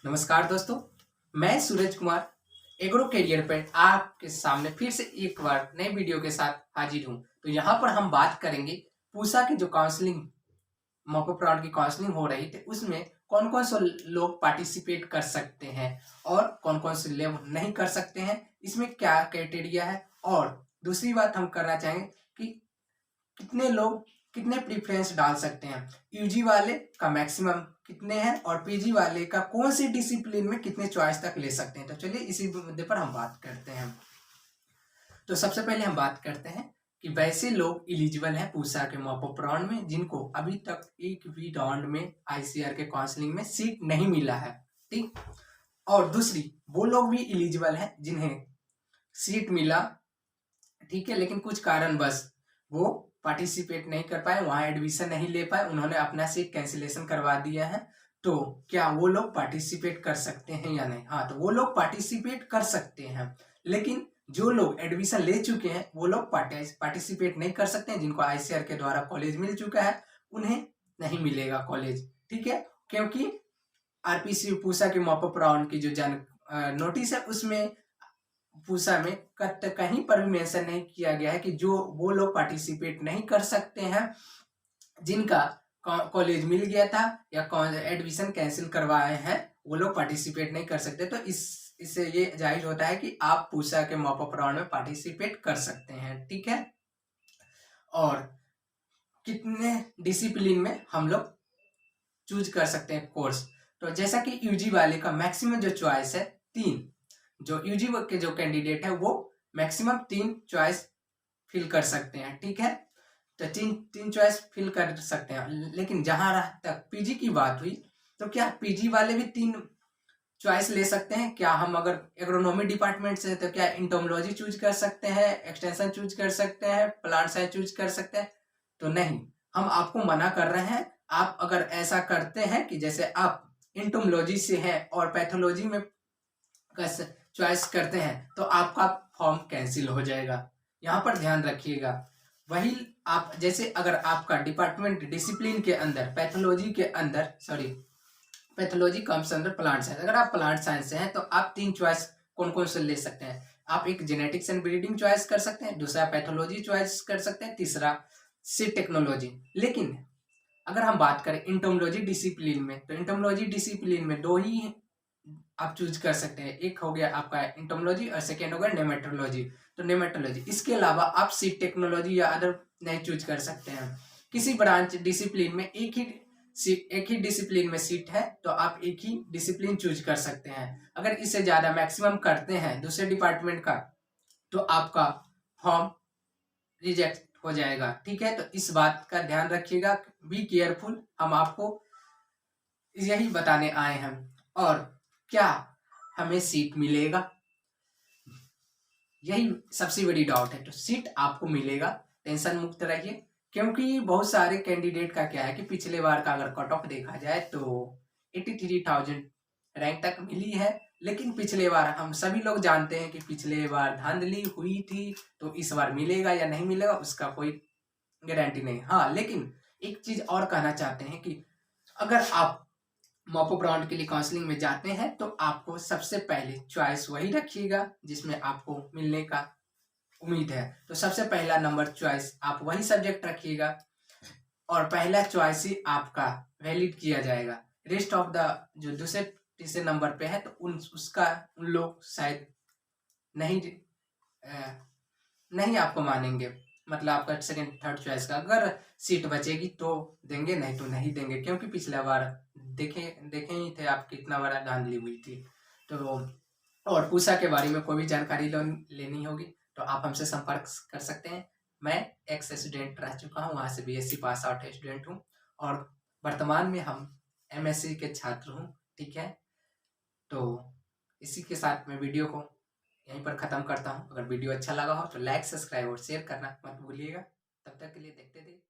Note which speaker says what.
Speaker 1: नमस्कार दोस्तों, मैं सूरज कुमार एग्रो करियर पर आपके सामने फिर से एक बार नए वीडियो के साथ हाजिर हूँ। तो यहाँ पर हम बात करेंगे पूसा की जो काउंसलिंग मॉक अप राउंड की काउंसलिंग हो रही थी उसमें कौन कौन से लोग पार्टिसिपेट कर सकते हैं और कौन कौन से लोग नहीं कर सकते हैं, इसमें क्या क्राइटेरिया है। और दूसरी बात हम करना चाहेंगे कि कितने लोग कितने प्रीफ्रेंस डाल सकते हैं, यूजी वाले का मैक्सिमम कितने हैं और पीजी वाले का कौन सी डिसिप्लिन में कितने चॉइस तक ले सकते हैं। तो चलिए इसी मुद्दे पर हम बात करते हैं। तो सबसे पहले हम बात करते हैं कि वैसे लोग एलिजिबल हैं पूसा के मॉक अप राउंड में जिनको अभी तक एक भी राउंड में आईसीआर के काउंसलिंग में सीट नहीं मिला है, ठीक। और दूसरी वो लोग भी एलिजिबल हैं जिन्हें सीट मिला, ठीक है, लेकिन कुछ कारण बस वो पार्टिसिपेट नहीं कर पाए, वहां एडमिशन नहीं ले पाए, उन्होंने अपना सीट कैंसिलेशन करवा दिया है। तो क्या वो लोग पार्टिसिपेट कर सकते हैं या नहीं? हाँ, तो वो लोग पार्टिसिपेट कर सकते हैं, लेकिन जो लोग एडमिशन ले चुके हैं वो लोग पार्टिसिपेट नहीं कर सकते हैं। जिनको आईसीआर के द्वारा कॉलेज मिल चुका है उन्हें नहीं मिलेगा कॉलेज, ठीक है, क्योंकि आरपीसी पूसा के मॉक अप राउंड की जो नोटिस है उसमें पूसा में कहीं पर भी मेंशन नहीं किया गया है कि जो वो लोग पार्टिसिपेट नहीं कर सकते हैं जिनका कॉलेज मिल गया था या एडमिशन कैंसिल करवाए हैं, वो लोग पार्टिसिपेट नहीं कर सकते। तो इससे ये जाहिर होता है कि आप पूसा के मॉक अप राउंड में पार्टिसिपेट कर सकते हैं, ठीक है। और कितने डिसिप्लिन में हम लोग चूज कर सकते हैं कोर्स, तो जैसा कि यूजी वाले का मैक्सिमम जो चॉइस है 3, जो यूजी के जो कैंडिडेट है वो मैक्सिमम 3 चॉइस फिल कर सकते हैं, ठीक है। तो तीन चॉइस फिल कर सकते हैं, लेकिन जहां तक पीजी की बात हुई तो क्या पीजी वाले भी 3 चॉइस ले सकते हैं? क्या हम अगर एग्रोनॉमी डिपार्टमेंट से तो क्या इंटोमोलॉजी चूज कर सकते हैं, एक्सटेंशन चूज कर सकते हैं, प्लांट साइंस चूज कर सकते हैं? तो नहीं, हम आपको मना कर रहे हैं। आप अगर ऐसा करते हैं कि जैसे आप इंटोमोलॉजी से हैं और पैथोलॉजी में चॉइस करते हैं तो आपका फॉर्म कैंसिल हो जाएगा, यहाँ पर ध्यान रखिएगा। वही आप जैसे अगर आपका डिपार्टमेंट डिसिप्लिन के अंदर पैथोलॉजी के अंदर पैथोलॉजी कम्स अंदर प्लांट साइंस, अगर आप प्लांट साइंस से हैं तो आप 3 चॉइस कौन कौन से ले सकते हैं? आप एक जेनेटिक्स एंड ब्रीडिंग चॉइस कर सकते हैं, दूसरा पैथोलॉजी चॉइस कर सकते हैं, तीसरा सीड टेक्नोलॉजी। लेकिन अगर हम बात करें इंटोमोलॉजी डिसिप्लिन में तो इंटोमोलॉजी डिसिप्लिन में 2 ही आप चूज कर सकते हैं, एक हो गया आपका इंटोमोलॉजी और सेकेंड हो गया नेमेटोलॉजी। तो नेमेटोलॉजी, इसके अलावा आप सीड टेक्नोलॉजी या अदर नहीं चूज कर सकते हैं। किसी ब्रांच डिसिप्लिन में एक ही डिसिप्लिन में सीट है तो आप एक ही डिसिप्लिन चूज कर सकते हैं। अगर इससे ज्यादा मैक्सिमम करते हैं दूसरे डिपार्टमेंट का तो आपका फॉर्म रिजेक्ट हो जाएगा, ठीक है। तो इस बात का ध्यान रखिएगा, बी केयरफुल, हम आपको यही बताने आए हैं। और क्या हमें सीट मिलेगा, यही सबसे बड़ी डाउट है। तो सीट आपको मिलेगा, टेंशन मुक्त रहिए, क्योंकि बहुत सारे कैंडिडेट का क्या है कि पिछले बार का अगर कट ऑफ देखा जाए तो 83,000 रैंक तक मिली है। लेकिन पिछले बार हम सभी लोग जानते हैं कि पिछले बार धांधली हुई थी, तो इस बार मिलेगा या नहीं मिलेगा उसका कोई गारंटी नहीं। हाँ, लेकिन एक चीज और कहना चाहते हैं कि अगर आप मॉक अप राउंड के लिए काउंसलिंग में जाते हैं तो आपको सबसे पहले चॉइस वही रखिएगा जिसमें आपको मिलने का उम्मीद है। तो सबसे पहला नंबर चॉइस आप वही सब्जेक्ट रखिएगा और पहला चॉइस ही आपका वैलिड किया जाएगा। रेस्ट ऑफ द जो दूसरे तीसरे नंबर पे है तो उन लोग शायद नहीं नहीं आपको मानेंगे। मतलब आपका सेकंड थर्ड चॉइस का अगर सीट बचेगी तो देंगे, नहीं तो नहीं देंगे, क्योंकि पिछला बार देखे देखे ही थे आप कितना बड़ा धांधली हुई थी। तो और पूसा के बारे में कोई भी जानकारी लेनी होगी तो आप हमसे संपर्क कर सकते हैं। मैं एक्स स्टूडेंट रह चुका हूँ, वहाँ से बीएससी पास आउट स्टूडेंट हूँ और वर्तमान में हम एमएससी के छात्र हूँ, ठीक है। तो इसी के साथ मैं वीडियो को यहीं पर ख़त्म करता हूँ। अगर वीडियो अच्छा लगा हो तो लाइक, सब्सक्राइब और शेयर करना मत भूलिएगा। तब तक के लिए देखते रहिए।